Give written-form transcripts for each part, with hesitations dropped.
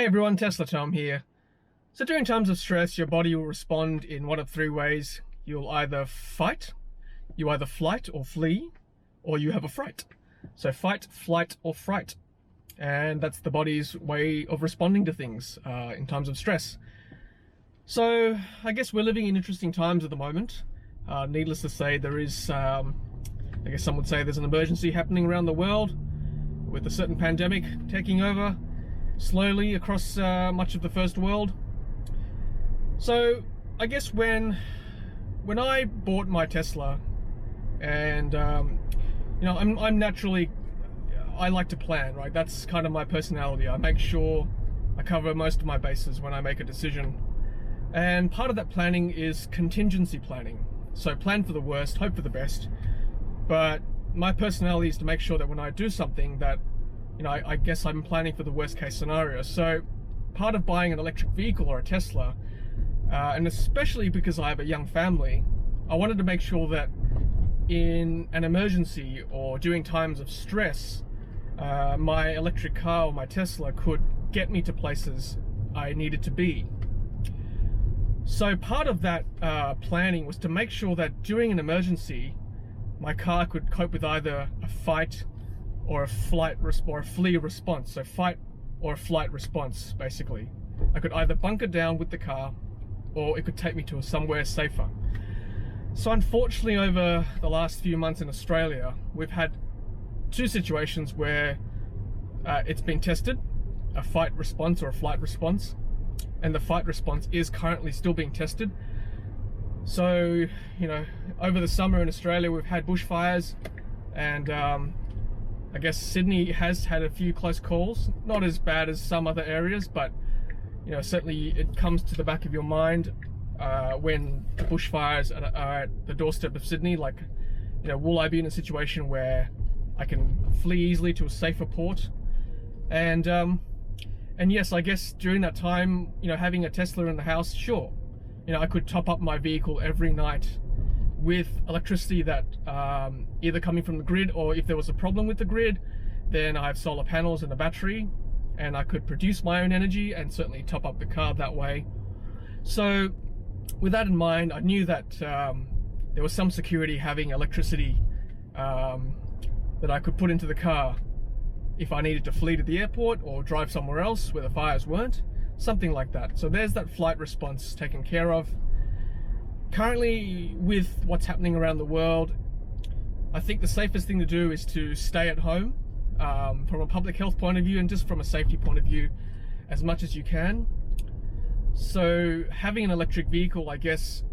Hey everyone, Tesla Tom here. So during times of stress, your body will respond in one of three ways. You'll either fight, you either flight or flee, or you have a fright. So fight, flight, or fright. And that's the body's way of responding to things in times of stress. So I guess we're living in interesting times at the moment. Needless to say, there is, I guess some would say there's an emergency happening around the world with a certain pandemic taking over slowly across much of the first world. So I guess when I bought my Tesla, and you know, I'm naturally, I like to plan, right? That's kind of my personality. I make sure I cover most of my bases when I make a decision. And part of that planning is contingency planning. So plan for the worst, hope for the best. But my personality is to make sure that when I do something that, you know, I guess I'm planning for the worst case scenario. So part of buying an electric vehicle or a Tesla, and especially because I have a young family, I wanted to make sure that in an emergency or during times of stress, my electric car or my Tesla could get me to places I needed to be. So part of that planning was to make sure that during an emergency, my car could cope with either a fight or a flight or a flee response. So fight or a flight response, basically. I could either bunker down with the car or it could take me to somewhere safer. So unfortunately, over the last few months in Australia, we've had two situations where it's been tested, a fight response or a flight response, and the fight response is currently still being tested. So, you know, over the summer in Australia, we've had bushfires, and I guess Sydney has had a few close calls, not as bad as some other areas, but, you know, certainly it comes to the back of your mind when the bushfires are at the doorstep of Sydney. Like, you know, will I be in a situation where I can flee easily to a safer port? And yes, I guess during that time, you know, having a Tesla in the house, sure, you know, I could top up my vehicle every night with electricity that either coming from the grid, or if there was a problem with the grid, then I have solar panels and a battery, and I could produce my own energy and certainly top up the car that way. So with that in mind, I knew that there was some security having electricity that I could put into the car if I needed to flee to the airport or drive somewhere else where the fires weren't, something like that. So there's that flight response taken care of. Currently, with what's happening around the world, I think the safest thing to do is to stay at home from a public health point of view and just from a safety point of view as much as you can. So having an electric vehicle, I guess,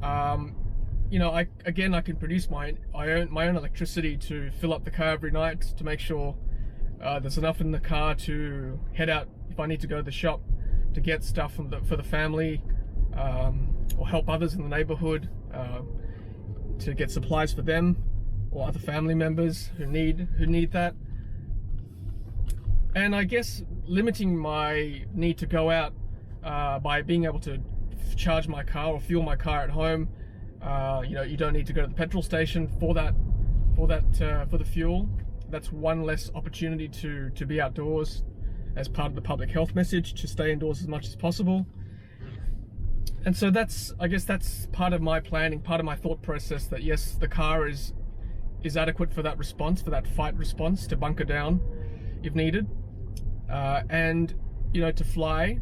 you know, I can produce my own electricity to fill up the car every night to make sure there's enough in the car to head out if I need to go to the shop to get stuff for the family, or help others in the neighborhood to get supplies for them or other family members who need that. And I guess limiting my need to go out by being able to charge my car or fuel my car at home. You know, you don't need to go to the petrol station for the fuel. That's one less opportunity to be outdoors as part of the public health message, to stay indoors as much as possible. And so I guess that's part of my planning, part of my thought process, that yes, the car is adequate for that response, for that fight response, to bunker down if needed, and, you know, to flight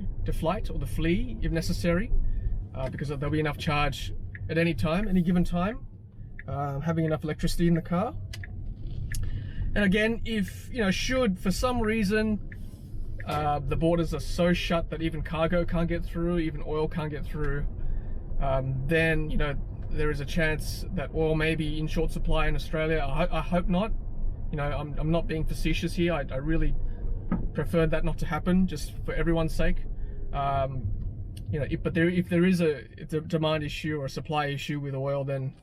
or to flee if necessary, because there'll be enough charge at any given time, having enough electricity in the car. And again, if, you know, should for some reason the borders are so shut that even cargo can't get through, even oil can't get through, then, you know, there is a chance that oil may be in short supply in Australia. I hope not. You know, I'm not being facetious here. I really prefer that not to happen, just for everyone's sake. You know, if there is a demand issue or a supply issue with oil, then,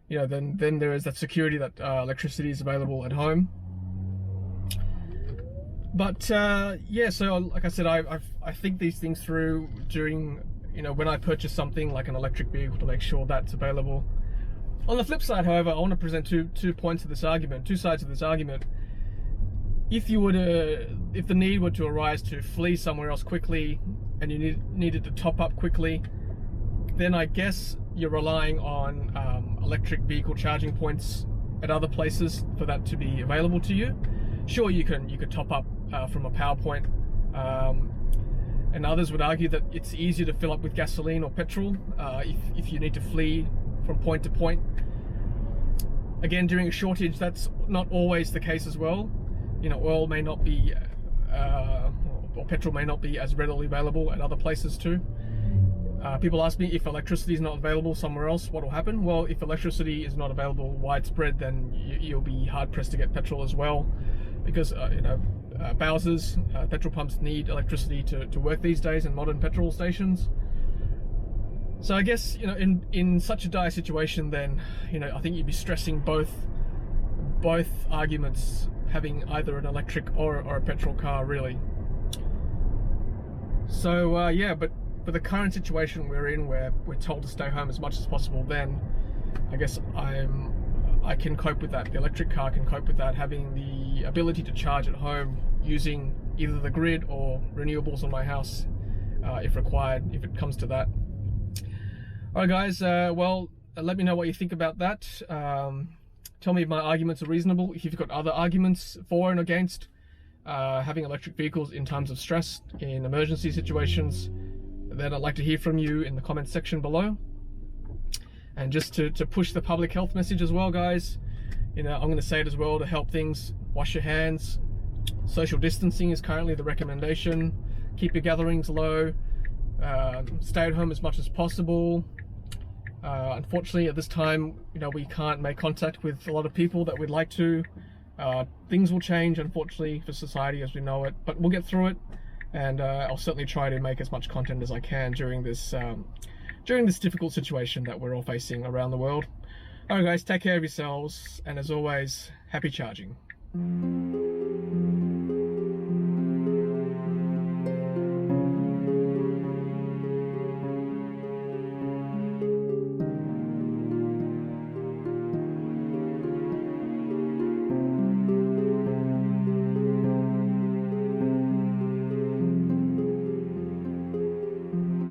you know, then there is that security that electricity is available at home. But yeah, so like I said, I think these things through during, you know, when I purchase something like an electric vehicle, to make sure that's available. On the flip side, however, I want to present two sides of this argument. if the need were to arise to flee somewhere else quickly and you needed to top up quickly, then I guess you're relying on electric vehicle charging points at other places for that to be available to you. Sure, you could top up from a power point, and others would argue that it's easier to fill up with gasoline or petrol if you need to flee from point to point. Again, during a shortage, that's not always the case as well. You know, oil may not be, or petrol may not be as readily available at other places too. People ask me, if electricity is not available somewhere else, what will happen? Well, if electricity is not available widespread, then you'll be hard pressed to get petrol as well, because Bowsers, petrol pumps need electricity to work these days in modern petrol stations. So I guess, you know, in such a dire situation, then, you know, I think you'd be stressing both arguments, having either an electric or a petrol car, really. So yeah, but for the current situation we're in, where we're told to stay home as much as possible, then I guess I can cope with that. The electric car can cope with that, having the ability to charge at home using either the grid or renewables on my house if required, if it comes to that. Alright guys, well, let me know what you think about that. Tell me if my arguments are reasonable, if you've got other arguments for and against having electric vehicles in times of stress, in emergency situations. Then I'd like to hear from you in the comments section below. And just to push the public health message as well, guys, you know, I'm going to say it as well, to help things: wash your hands, social distancing is currently the recommendation, keep your gatherings low, stay at home as much as possible. Unfortunately, at this time, you know, we can't make contact with a lot of people that we'd like to. Things will change, unfortunately, for society as we know it, but we'll get through it. And I'll certainly try to make as much content as I can during this difficult situation that we're all facing around the world. Alright guys, take care of yourselves, and as always, happy charging.